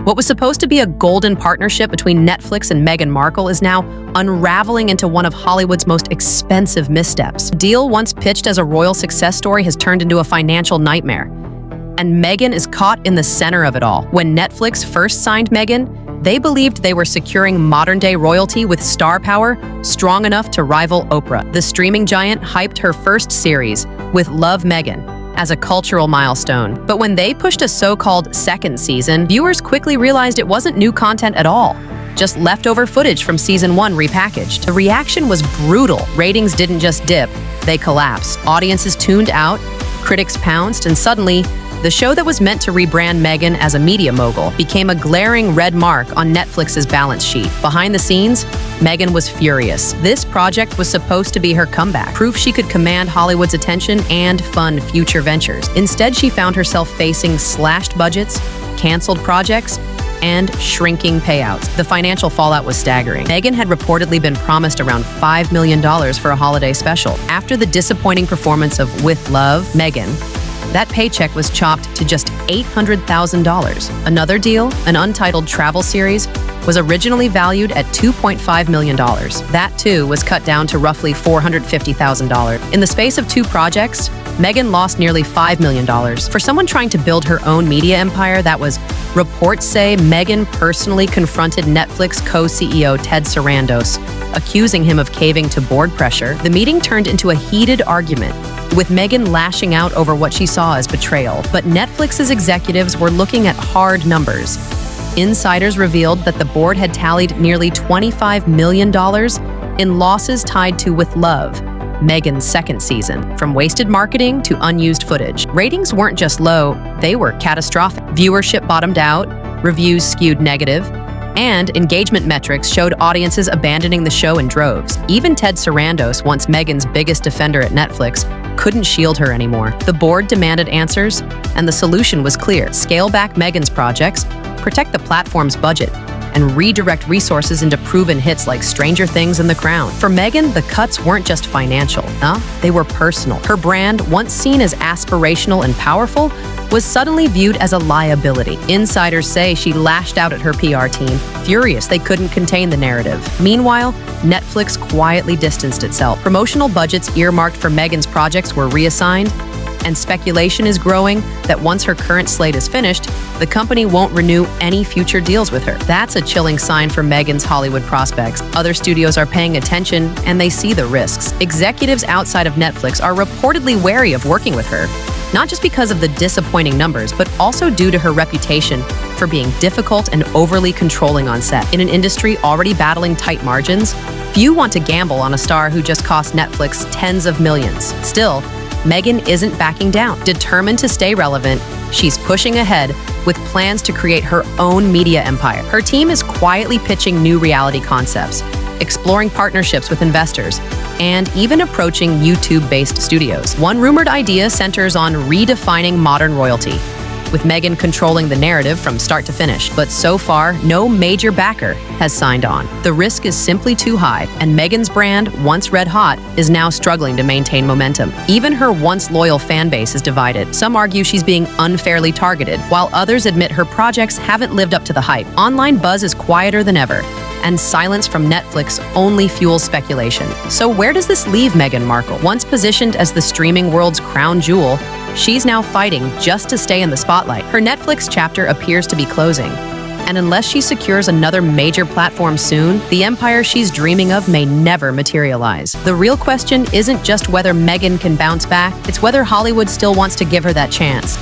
What was supposed to be a golden partnership between Netflix and Meghan Markle is now unraveling into one of Hollywood's most expensive missteps. The deal once pitched as a royal success story has turned into a financial nightmare. And Meghan is caught in the center of it all. When Netflix first signed Meghan, they believed they were securing modern-day royalty with star power strong enough to rival Oprah. The streaming giant hyped her first series, with Love, Meghan, as a cultural milestone. But when they pushed a so-called second season, viewers quickly realized it wasn't new content at all, just leftover footage from season 1 repackaged. The reaction was brutal. Ratings didn't just dip, they collapsed. Audiences tuned out, critics pounced, and suddenly, the show that was meant to rebrand Meghan as a media mogul became a glaring red mark on Netflix's balance sheet. Behind the scenes, Meghan was furious. This project was supposed to be her comeback, proof she could command Hollywood's attention and fund future ventures. Instead, she found herself facing slashed budgets, canceled projects, and shrinking payouts. The financial fallout was staggering. Meghan had reportedly been promised around $5 million for a holiday special. After the disappointing performance of With Love, Meghan, that paycheck was chopped to just $800,000. Another deal, an untitled travel series, was originally valued at $2.5 million. That, too, was cut down to roughly $450,000. In the space of 2 projects, Meghan lost nearly $5 million. For someone trying to build her own media empire, that was, reports say Meghan personally confronted Netflix co-CEO Ted Sarandos, accusing him of caving to board pressure. The meeting turned into a heated argument, with Meghan lashing out over what she saw as betrayal. But Netflix's executives were looking at hard numbers. Insiders revealed that the board had tallied nearly $25 million in losses tied to With Love, Meghan's second season, from wasted marketing to unused footage. Ratings weren't just low, they were catastrophic. Viewership bottomed out, reviews skewed negative, and engagement metrics showed audiences abandoning the show in droves. Even Ted Sarandos, once Meghan's biggest defender at Netflix, couldn't shield her anymore. The board demanded answers, and the solution was clear. Scale back Meghan's projects, protect the platform's budget, and redirect resources into proven hits like Stranger Things and The Crown. For Meghan, the cuts weren't just financial, they were personal. Her brand, once seen as aspirational and powerful, was suddenly viewed as a liability. Insiders say she lashed out at her PR team, furious they couldn't contain the narrative. Meanwhile, Netflix quietly distanced itself. Promotional budgets earmarked for Meghan's projects were reassigned, and speculation is growing that once her current slate is finished, the company won't renew any future deals with her. That's a chilling sign for Meghan's Hollywood prospects. Other studios are paying attention, and they see the risks. Executives outside of Netflix are reportedly wary of working with her, not just because of the disappointing numbers, but also due to her reputation for being difficult and overly controlling on set. In an industry already battling tight margins, few want to gamble on a star who just cost Netflix tens of millions. Still, Meghan isn't backing down. Determined to stay relevant, she's pushing ahead with plans to create her own media empire. Her team is quietly pitching new reality concepts, exploring partnerships with investors, and even approaching YouTube-based studios. One rumored idea centers on redefining modern royalty, with Meghan controlling the narrative from start to finish. But so far, no major backer has signed on. The risk is simply too high, and Meghan's brand, once red hot, is now struggling to maintain momentum. Even her once loyal fan base is divided. Some argue she's being unfairly targeted, while others admit her projects haven't lived up to the hype. Online buzz is quieter than ever, and silence from Netflix only fuels speculation. So where does this leave Meghan Markle? Once positioned as the streaming world's crown jewel, she's now fighting just to stay in the spotlight. Her Netflix chapter appears to be closing, and unless she secures another major platform soon, the empire she's dreaming of may never materialize. The real question isn't just whether Meghan can bounce back, it's whether Hollywood still wants to give her that chance.